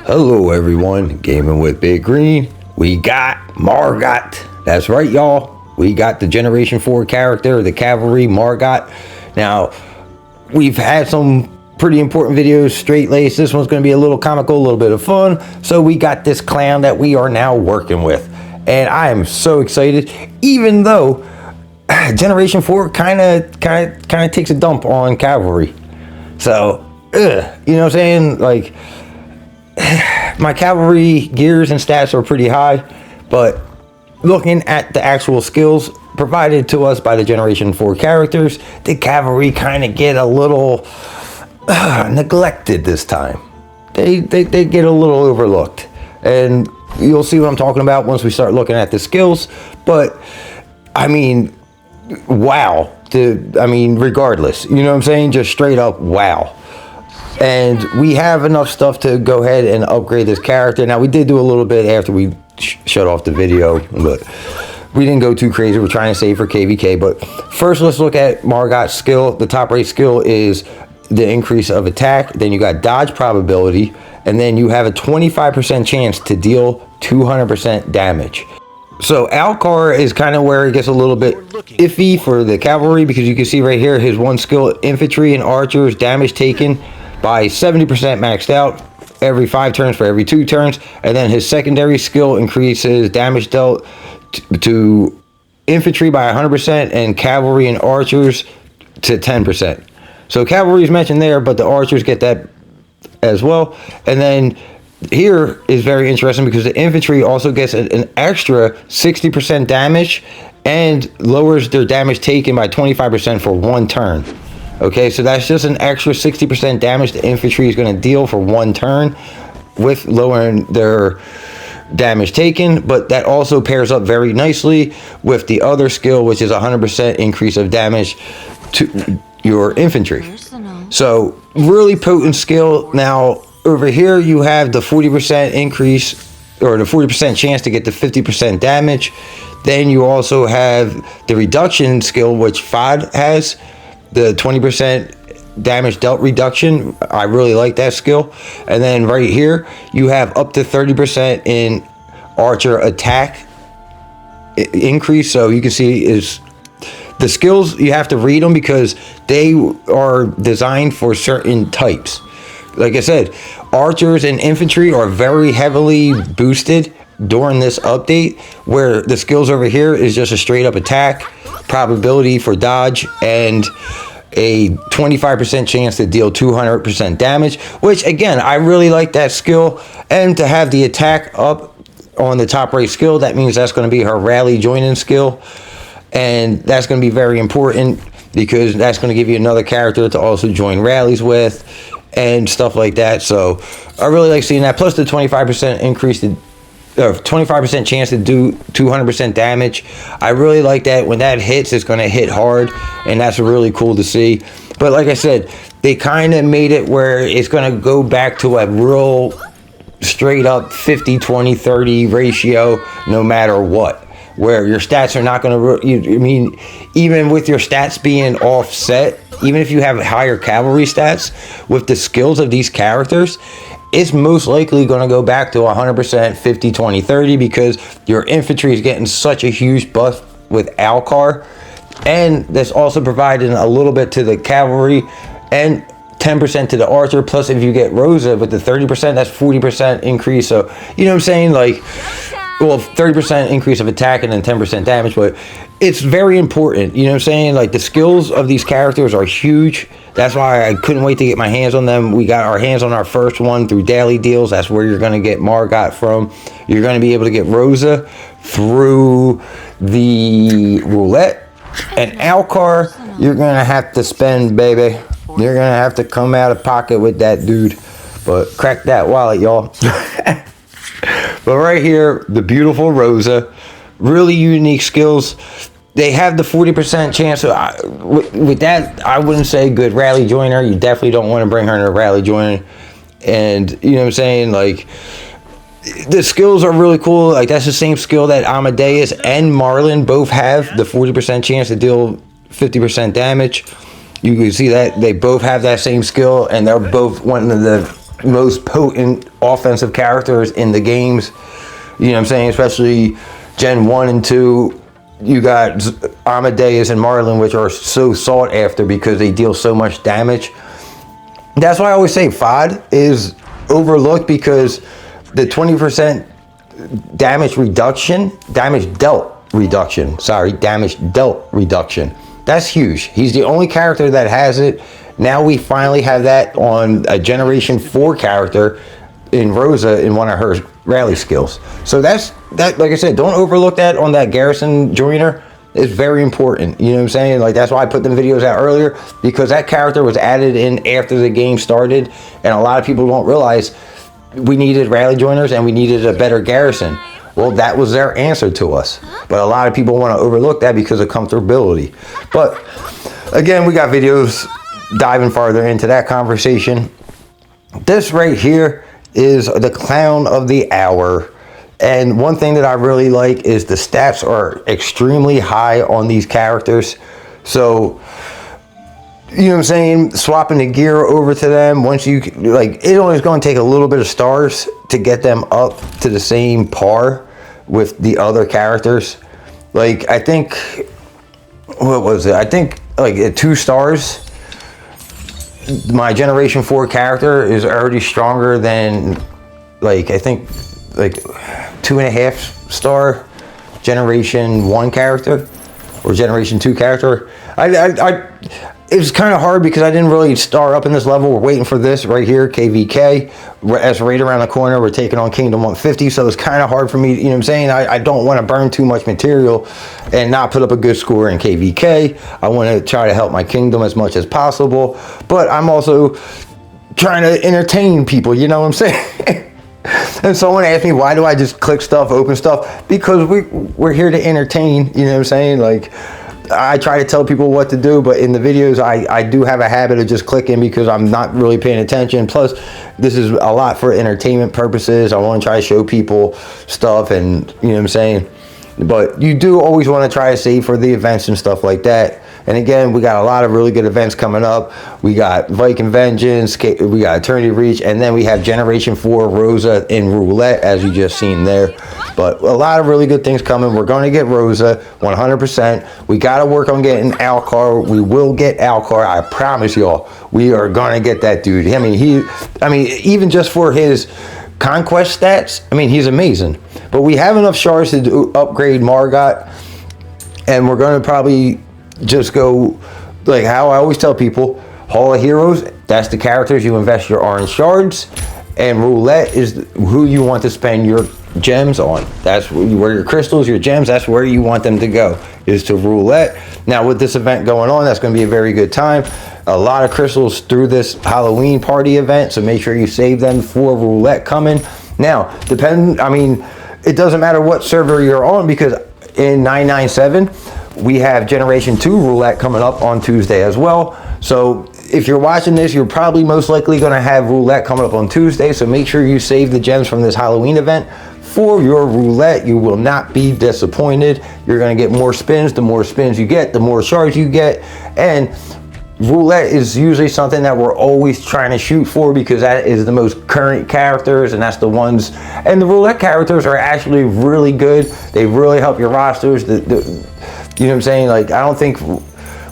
Hello everyone, gaming with Big Green. We got Margot. That's right, y'all. We got the Generation 4 character, the Cavalry Margot. Now, we've had some pretty important videos, straight laced. This one's going to be a little comical, a little bit of fun. So we got this clown that we are now working with, and I am so excited. Even though Generation 4 kind of takes a dump on Cavalry. So, you know what I'm saying? Like, my cavalry gears and stats are pretty high, but looking at the actual skills provided to us by the Generation 4 characters, the cavalry kind of get a little neglected this time. They get a little overlooked, and you'll see what I'm talking about once we start looking at the skills. But I mean, wow. Regardless, you know what I'm saying? Just straight up wow. And we have enough stuff to go ahead and upgrade this character. Now, we did do a little bit after we shut off the video, but we didn't go too crazy. We're trying to save for KVK. But first, let's look at Margot's skill. The top rate skill is the increase of attack. Then you got dodge probability. And then you have a 25% chance to deal 200% damage. So alcar is kind of where it gets a little bit iffy for the cavalry, because you can see right here his one skill, infantry and archers, damage taken by 70% maxed out every 5 turns for every 2 turns. And then his secondary skill increases damage dealt to infantry by 100% and cavalry and archers to 10%. So cavalry is mentioned there, but the archers get that as well. And then here is very interesting because the infantry also gets an extra 60% damage and lowers their damage taken by 25% for 1 turn. Okay, so that's just an extra 60% damage the infantry is going to deal for 1 turn with lowering their damage taken. But that also pairs up very nicely with the other skill, which is 100% increase of damage to your infantry. So really potent skill. Now over here you have the 40% increase, or the 40% chance to get the 50% damage. Then you also have the reduction skill, which FOD has. The 20% damage dealt reduction. I really like that skill. And then right here, you have up to 30% in archer attack increase. So you can see is the skills, you have to read them because they are designed for certain types. Like I said, archers and infantry are very heavily boosted during this update, where the skills over here is just a straight up attack, probability for dodge, and a 25% chance to deal 200% damage, which again, I really like that skill. And to have the attack up on the top rate skill, that means that's going to be her rally joining skill, and that's going to be very important because that's going to give you another character to also join rallies with and stuff like that. So I really like seeing that, plus the 25% increase to 25% chance to do 200% damage. I really like that. When that hits, it's going to hit hard, and that's really cool to see. But like I said, they kind of made it where it's going to go back to a real straight up 50 20 30 ratio no matter what, where your stats are not going to, I mean, even with your stats being offset, even if you have higher cavalry stats, with the skills of these characters, it's most likely going to go back to 100% 50 20 30, because your infantry is getting such a huge buff with alcar, and that's also providing a little bit to the cavalry and 10% to the archer. Plus if you get Rosa with the 30%, that's 40% increase. So you know what I'm saying, like, well, 30% increase of attack and then 10% damage. But it's very important, you know what I'm saying? Like, the skills of these characters are huge. That's why I couldn't wait to get my hands on them. We got our hands on our first one through daily deals. That's where you're going to get Margot from. You're going to be able to get Rosa through the roulette. And alcar, you're going to have to spend, baby. You're going to have to come out of pocket with that dude. But crack that wallet, y'all. But right here, the beautiful Rosa, really unique skills. They have the 40% chance. With that, I wouldn't say good rally joiner. You definitely don't want to bring her in a rally joiner. And you know what I'm saying? Like, the skills are really cool. Like, that's the same skill that Amadeus and Marlin both have, the 40% chance to deal 50% damage. You can see that they both have that same skill, and they're both one of the most potent offensive characters in the games. You know what I'm saying? Especially Gen 1 and 2. You got Amadeus and Marlin, which are so sought after because they deal so much damage. That's why I always say FOD is overlooked, because the 20% damage dealt reduction. That's huge. He's the only character that has it. Now we finally have that on a Generation 4 character in Rosa in one of her rally skills. So that, like I said, don't overlook that on that Garrison Joiner. It's very important. You know what I'm saying? Like, that's why I put them videos out earlier, because that character was added in after the game started, and a lot of people don't realize we needed rally joiners and we needed a better Garrison. Well, that was their answer to us. But a lot of people want to overlook that because of comfortability. But again, we got videos diving farther into that conversation. This right here is the clown of the hour. And one thing that I really like is the stats are extremely high on these characters. So, you know what I'm saying, swapping the gear over to them, once you, like, it only is going to take a little bit of stars to get them up to the same par with the other characters. Like, I think, what was it? I think, like, at 2 stars, my Generation 4 character is already stronger than, like, I think, like, 2.5 star Generation 1 character or Generation 2 character. It was kind of hard because I didn't really star up in this level. We're waiting for this right here, KVK. That's right around the corner. We're taking on Kingdom 150, so it's kind of hard for me, you know what I'm saying? I don't want to burn too much material and not put up a good score in KVK. I want to try to help my Kingdom as much as possible, but I'm also trying to entertain people, you know what I'm saying? And someone asked me, why do I just click stuff, open stuff? Because we're here to entertain, you know what I'm saying? Like, I try to tell people what to do, but in the videos, I do have a habit of just clicking because I'm not really paying attention. Plus, this is a lot for entertainment purposes. I want to try to show people stuff, and you know what I'm saying? But you do always want to try to save for the events and stuff like that. And again, we got a lot of really good events coming up. We got Viking Vengeance, we got Eternity Reach, and then we have Generation 4 Rosa in Roulette, as you just seen there. But a lot of really good things coming. We're going to get Rosa 100%. We got to work on getting alcar. We will get alcar. I promise y'all, we are going to get that dude. I mean, even just for his conquest stats, I mean, he's amazing. But we have enough shards to upgrade Margot, and we're going to probably just go, like how I always tell people, Hall of Heroes, that's the characters you invest your orange shards, and Roulette is who you want to spend your gems on. That's where your crystals, your gems, that's where you want them to go, is to Roulette. Now with this event going on, that's going to be a very good time. A lot of crystals through this Halloween party event, so make sure you save them for Roulette coming. Now, it doesn't matter what server you're on, because in 997, we have Generation 2 Roulette coming up on Tuesday as well. So if you're watching this, you're probably most likely going to have Roulette coming up on Tuesday. So make sure you save the gems from this Halloween event for your Roulette. You will not be disappointed. You're going to get more spins. The more spins you get, the more shards you get. And Roulette is usually something that we're always trying to shoot for, because that is the most current characters, and that's the ones. And the Roulette characters are actually really good. They really help your rosters. You know what I'm saying? Like, I don't think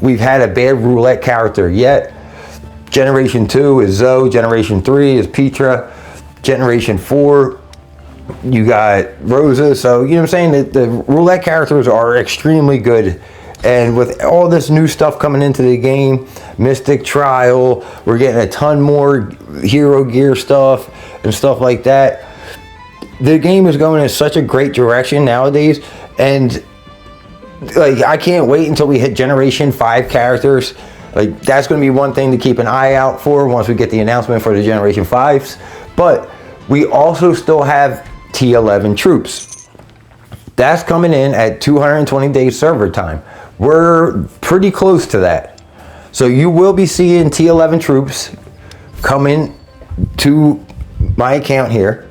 we've had a bad Roulette character yet. Generation 2 is Zoe. Generation 3 is Petra. Generation 4, you got Rosa. So, you know what I'm saying? The Roulette characters are extremely good. And with all this new stuff coming into the game, Mystic Trial, we're getting a ton more hero gear stuff and stuff like that. The game is going in such a great direction nowadays. And like, I can't wait until we hit Generation 5 characters. Like, that's going to be one thing to keep an eye out for once we get the announcement for the Generation 5s. But we also still have T11 troops. That's coming in at 220 days server time. We're pretty close to that. So you will be seeing T11 troops coming to my account here.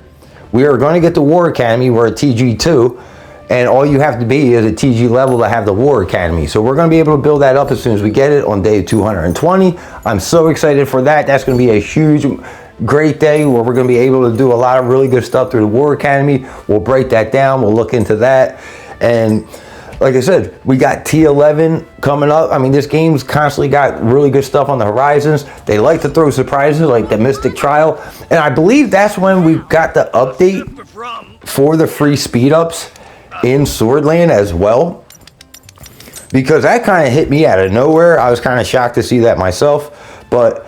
We are going to get the War Academy. We're at TG2. And all you have to be is a TG level to have the War Academy. So we're going to be able to build that up as soon as we get it on day 220. I'm so excited for that. That's going to be a huge great day where we're going to be able to do a lot of really good stuff through the War Academy. We'll break that down. We'll look into that. And like I said, we got T11 coming up. I mean, this game's constantly got really good stuff on the horizons. They like to throw surprises like the Mystic Trial. And I believe that's when we got the update for the free speed ups in Swordland as well. Because that kind of hit me out of nowhere. I was kind of shocked to see that myself. But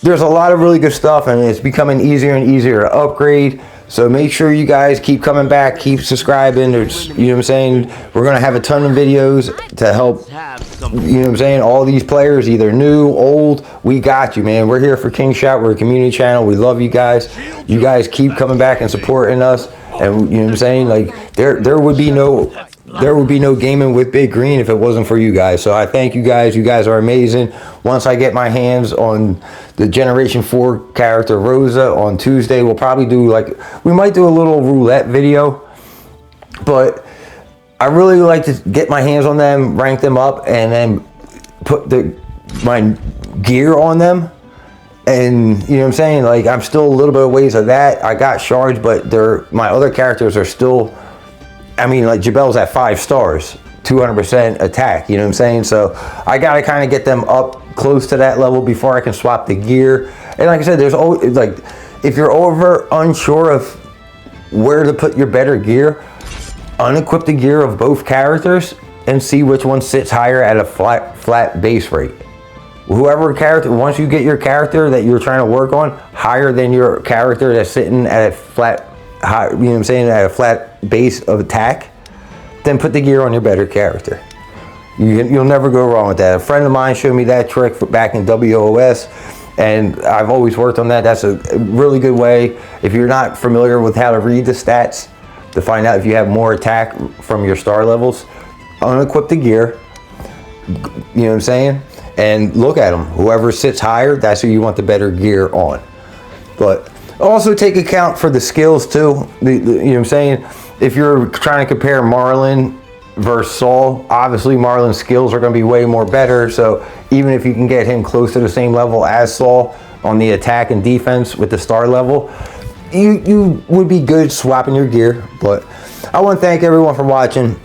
there's a lot of really good stuff, and it's becoming easier and easier to upgrade. So make sure you guys keep coming back, keep subscribing. There's, you know what I'm saying? We're going to have a ton of videos to help, you know what I'm saying, all these players, either new, old. We got you, man. We're here for King Shot. We're a community channel. We love you guys. You guys keep coming back and supporting us. And you know what I'm saying? Like, there would be no gaming with Big Green if it wasn't for you guys. So I thank you guys. You guys are amazing. Once I get my hands on the Generation 4 character Rosa on Tuesday, we'll probably do, like, we might do a little roulette video. But I really like to get my hands on them, rank them up, and then put my gear on them. And you know what I'm saying? Like, I'm still a little bit of ways of that. I got shards, but my other characters are still, I mean, like Jabel's at 5 stars, 200% attack, you know what I'm saying? So I got to kind of get them up close to that level before I can swap the gear. And like I said, there's always, like, if you're unsure of where to put your better gear, unequip the gear of both characters and see which one sits higher at a flat base rate. Whoever character, once you get your character that you're trying to work on higher than your character that's sitting at a flat, high, you know what I'm saying, at a flat base of attack, then put the gear on your better character. You'll never go wrong with that. A friend of mine showed me that trick back in WOS, and I've always worked on that. That's a really good way. If you're not familiar with how to read the stats to find out if you have more attack from your star levels, unequip the gear, you know what I'm saying, and look at them. Whoever sits higher, that's who you want the better gear on. But also take account for the skills too. You know what I'm saying? If you're trying to compare Marlon versus Saul, obviously Marlon's skills are going to be way more better. So even if you can get him close to the same level as Saul on the attack and defense with the star level, you would be good swapping your gear. But I want to thank everyone for watching.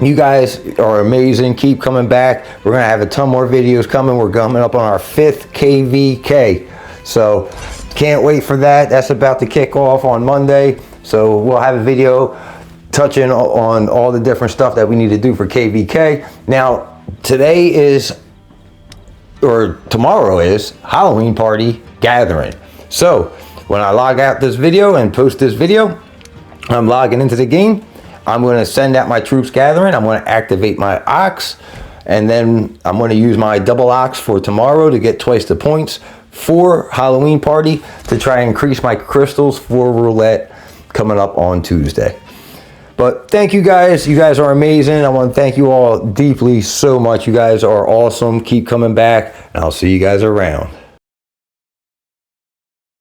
You guys are amazing. Keep coming back. We're going to have a ton more videos coming. We're coming up on our 5th KVK. So can't wait for that. That's about to kick off on Monday. So we'll have a video touching on all the different stuff that we need to do for KVK. Now, today is, or tomorrow is, Halloween Party Gathering. So when I log out this video and post this video, I'm logging into the game. I'm going to send out my troops gathering. I'm going to activate my ox, and then I'm going to use my double ox for tomorrow to get twice the points for Halloween Party to try and increase my crystals for roulette coming up on Tuesday. But thank you guys. You guys are amazing. I want to thank you all deeply so much. You guys are awesome. Keep coming back, and I'll see you guys around.